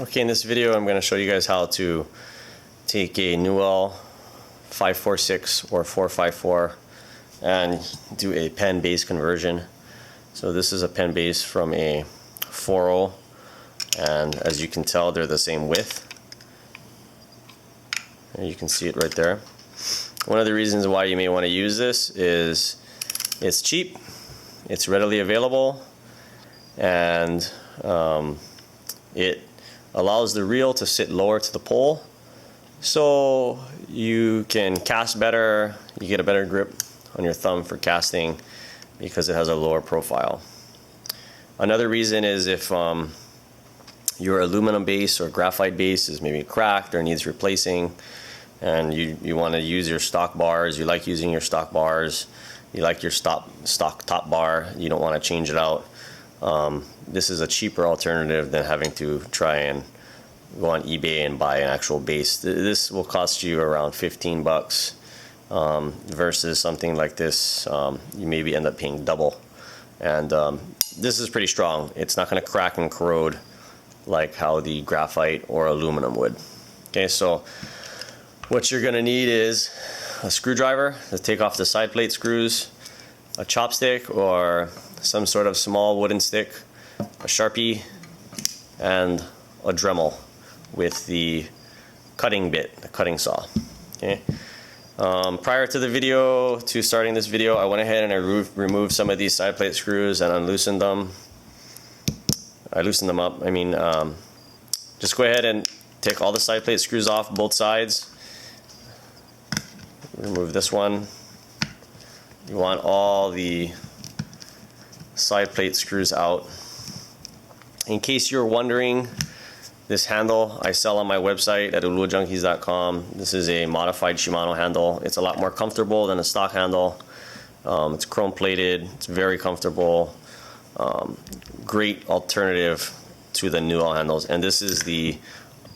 Okay, in this video I'm going to show you guys how to take a Newell 546 or 454 and do a Penn base conversion. So this is a Penn base from a 4.0, and as you can tell they're the same width. And you can see it right there. One of the reasons why you may want to use this is it's cheap, it's readily available, and it allows the reel to sit lower to the pole, so you can cast better, you get a better grip on your thumb for casting because it has a lower profile. Another reason is if your aluminum base or graphite base is maybe cracked or needs replacing, and you want to use your stock bars, you like using your stock bars, you like your stock top bar, you don't want to change it out. This is a cheaper alternative than having to try and go on eBay and buy an actual base. This will cost you around 15 bucks versus something like this. You maybe end up paying double. And this is pretty strong. It's not going to crack and corrode like how the graphite or aluminum would. Okay, so what you're going to need is a screwdriver to take off the side plate screws, a chopstick or some sort of small wooden stick, a Sharpie, and a dremel with the cutting bit, the cutting saw. Okay. Prior to the video, to starting this video, I went ahead and I removed some of these side plate screws and unloosened them. I loosened them up. I mean, just go ahead and take all the side plate screws off both sides. Remove this one. You want all the side plate screws out. In case you're wondering, this handle I sell on my website at uluajunkies.com. This is a modified Shimano handle. It's a lot more comfortable than a stock handle. It's chrome plated, it's very comfortable. Great alternative to the Newell handles. And this is the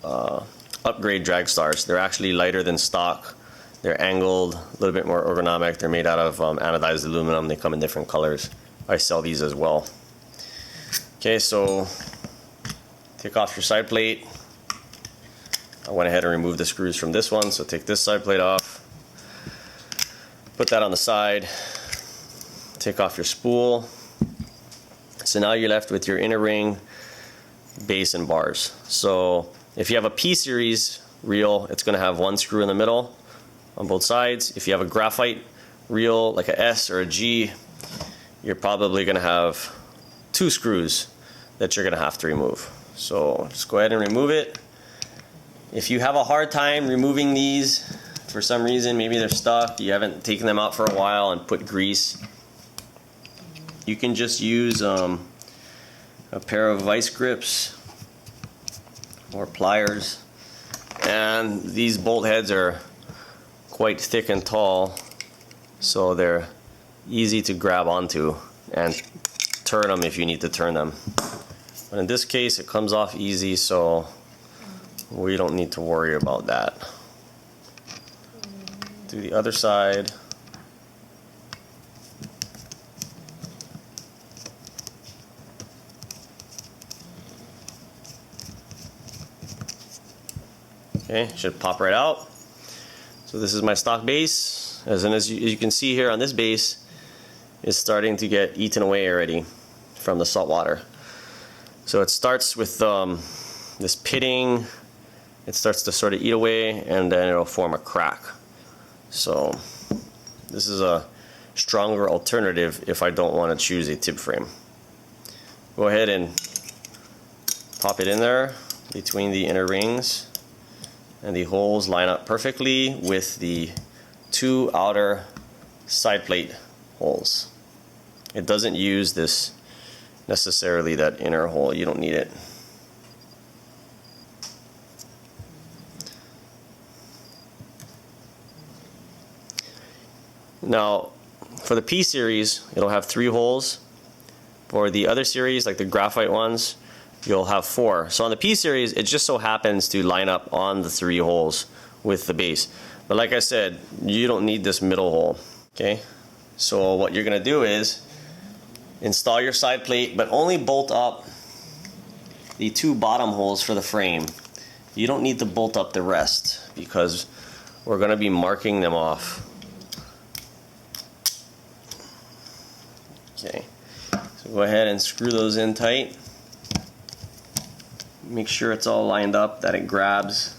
upgrade drag stars. They're actually lighter than stock. They're angled, a little bit more ergonomic. They're made out of anodized aluminum. They come in different colors. I sell these as well. Okay, so take off your side plate. I went ahead and removed the screws from this one, so take this side plate off. Put that on the side. Take off your spool. So now you're left with your inner ring, base, and bars. So if you have a P-series reel, it's going to have one screw in the middle on both sides. If you have a graphite reel like a S or a G, you're probably going to have two screws that you're going to have to remove. So just go ahead and remove it. If you have a hard time removing these for some reason, maybe they're stuck, you haven't taken them out for a while and put grease, you can just use a pair of vice grips or pliers. And these bolt heads are quite thick and tall, so they're easy to grab onto and turn them if you need to turn them. But in this case it comes off easy, so we don't need to worry about that. Do the other side. Okay, should pop right out. So this is my stock base. As you can see here on this base, it's starting to get eaten away already from the salt water. So it starts with this pitting. It starts to sort of eat away, and then it'll form a crack. So this is a stronger alternative if I don't want to choose a tip frame. Go ahead and pop it in there between the inner rings, and the holes line up perfectly with the two outer side plate holes. It doesn't use this necessarily, that inner hole, you don't need it. Now for the P series it'll have 3 holes. For the other series, like the graphite ones, you'll have 4. So on the P series it just so happens to line up on the 3 holes with the base. But like I said, you don't need this middle hole. Okay, so what you're gonna do is install your side plate, but only bolt up the two bottom holes for the frame. You don't need to bolt up the rest because we're going to be marking them off. Okay, so go ahead and screw those in tight. Make sure it's all lined up, that it grabs.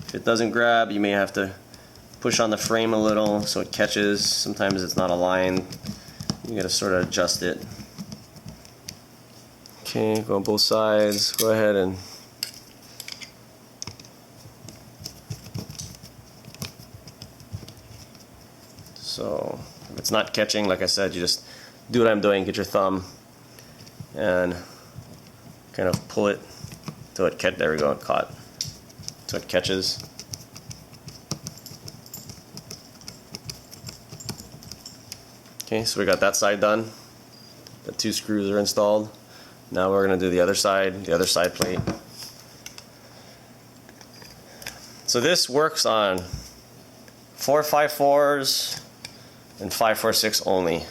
If it doesn't grab, you may have to push on the frame a little so it catches. Sometimes it's not aligned. You gotta sort of adjust it. Okay, go on both sides. Go ahead and so if it's not catching, like I said, you just do what I'm doing. Get your thumb and kind of pull it till it there we go, it caught. So it catches. Okay, so we got that side done. The two screws are installed. Now we're going to do the other side plate. So this works on 454s and 546 only.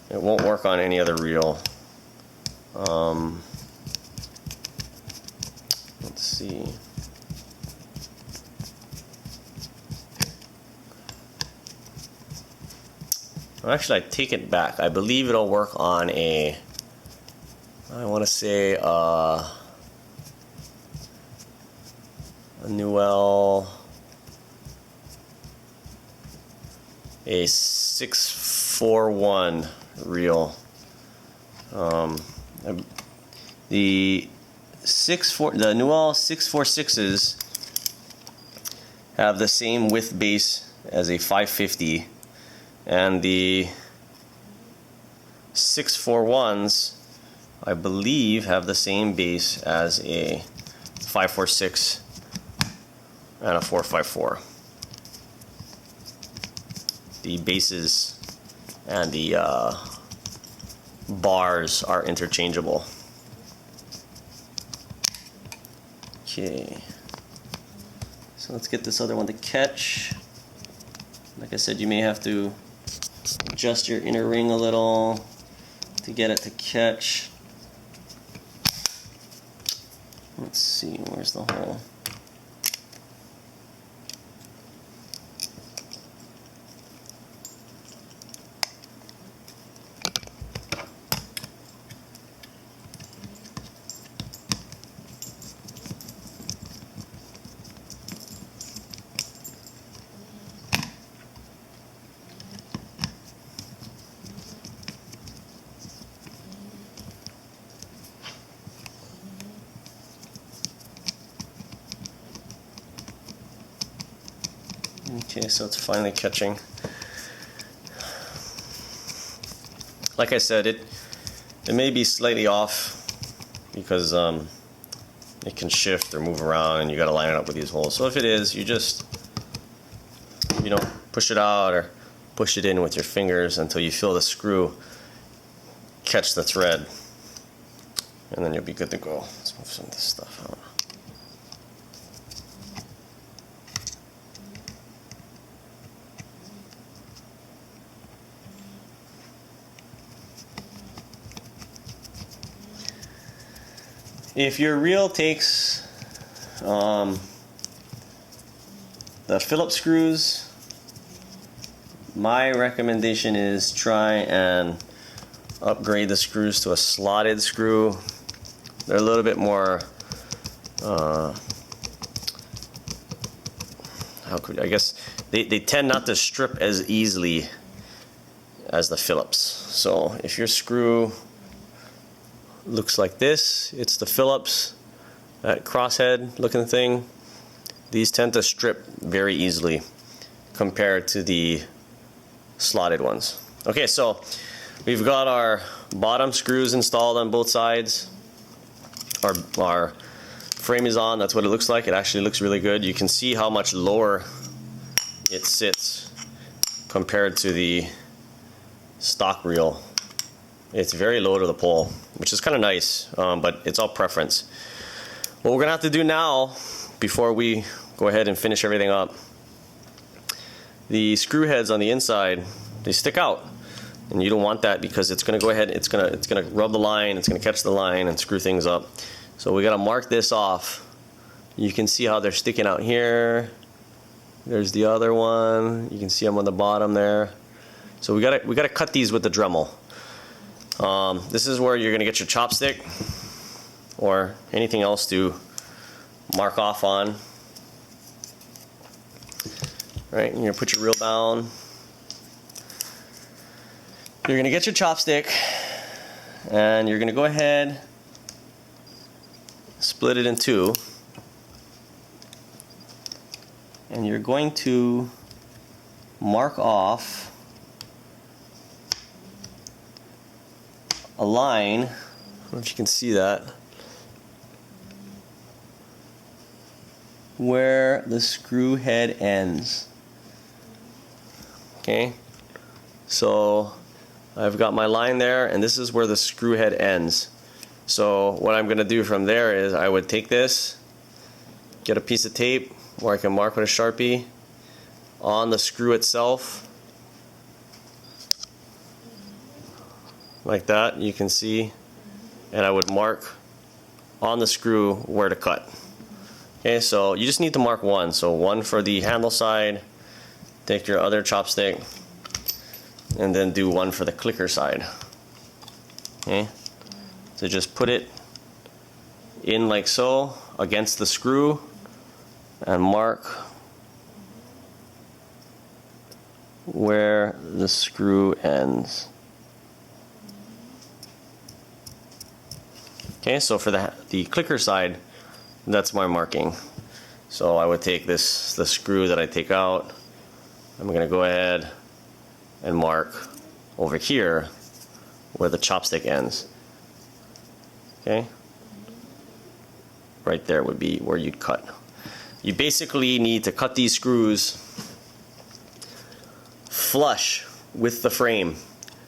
It won't work on any other reel. Let's see. Well, actually, I take it back. I believe it'll work on I want to say a Newell a 641 reel. The Newell 646s have the same width base as a 550, and the 641s I believe have the same base as a 546 and a 454. The bases and the bars are interchangeable. Okay, so let's get this other one to catch. Like I said, you may have to adjust your inner ring a little to get it to catch. Let's see, where's the hole? Okay, so it's finally catching. Like I said, it may be slightly off because it can shift or move around, and you got to line it up with these holes. So if it is, you just push it out or push it in with your fingers until you feel the screw catch the thread, and then you'll be good to go. Let's move some of this stuff out. If your reel takes the Phillips screws, my recommendation is try and upgrade the screws to a slotted screw. They're a little bit more, I guess they tend not to strip as easily as the Phillips. So if your screw looks like this, it's the Phillips, that crosshead looking thing. These tend to strip very easily compared to the slotted ones. Okay, so we've got our bottom screws installed on both sides. Our frame is on. That's what it looks like. It actually looks really good. You can see how much lower it sits compared to the stock reel. It's very low to the pole, which is kind of nice, but it's all preference. What we're gonna have to do now, before we go ahead and finish everything up, the screw heads on the inside, they stick out, and you don't want that because it's gonna go ahead, it's gonna rub the line, it's gonna catch the line and screw things up. So we gotta mark this off. You can see how they're sticking out here. There's the other one. You can see them on the bottom there. So we gotta cut these with the Dremel. This is where you're gonna get your chopstick or anything else to mark off on. Right, you're gonna put your reel down. You're gonna get your chopstick and you're gonna go ahead, split it in two, and you're going to mark off a line. I don't know if you can see that, where the screw head ends. Okay, so I've got my line there, and this is where the screw head ends. So what I'm going to do from there is I would take this, get a piece of tape where I can mark with a Sharpie on the screw itself, like that, you can see, and I would mark on the screw where to cut. Okay, so you just need to mark one. So one for the handle side, take your other chopstick, and then do one for the clicker side. Okay, so just put it in like so against the screw and mark where the screw ends. Okay, so for the clicker side, that's my marking. So I would take the screw that I take out. I'm going to go ahead and mark over here where the chopstick ends. Okay, right there would be where you'd cut. You basically need to cut these screws flush with the frame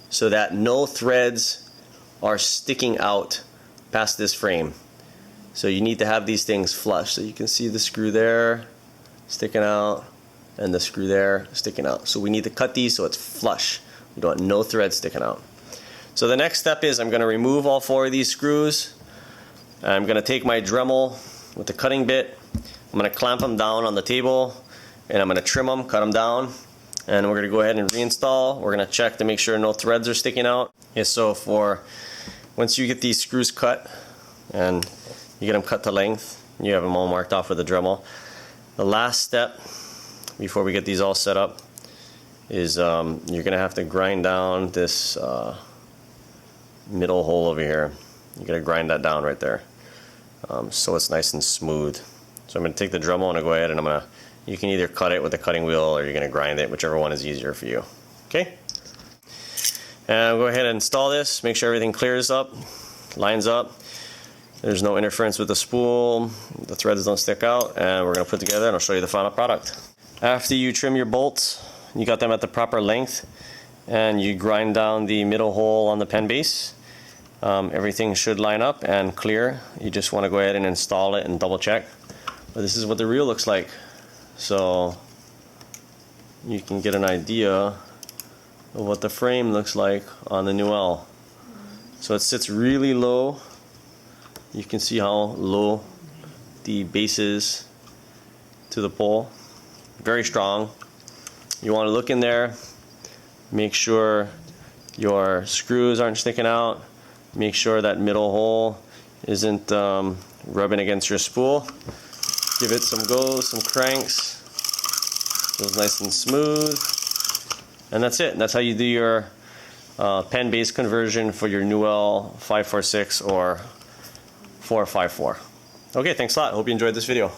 so that no threads are sticking out past this frame. So you need to have these things flush. So you can see the screw there sticking out and the screw there sticking out. So we need to cut these so it's flush. We don't want no threads sticking out. So the next step is I'm going to remove all four of these screws. I'm going to take my Dremel with the cutting bit. I'm going to clamp them down on the table, and I'm going to trim them, cut them down, and we're going to go ahead and reinstall. We're going to check to make sure no threads are sticking out. Okay, so once you get these screws cut and you get them cut to length, you have them all marked off with a Dremel. The last step before we get these all set up is you're going to have to grind down this middle hole over here. You're going to grind that down right there so it's nice and smooth. So I'm going to take the Dremel and I'll go ahead and you can either cut it with a cutting wheel or you're going to grind it, whichever one is easier for you. Okay? And I'll go ahead and install this, make sure everything clears up, lines up. There's no interference with the spool, the threads don't stick out, and we're going to put together and I'll show you the final product. After you trim your bolts, you got them at the proper length, and you grind down the middle hole on the Penn base. Everything should line up and clear. You just want to go ahead and install it and double check. But this is what the reel looks like. So you can get an idea of what the frame looks like on the Newell. So it sits really low. You can see how low the base is to the pole. Very strong. You want to look in there, make sure your screws aren't sticking out, make sure that middle hole isn't rubbing against your spool. Give it some goes, some cranks, so it's nice and smooth, and that's it. That's how you do your Penn base conversion for your Newell 546 or 454. Okay, thanks a lot. Hope you enjoyed this video.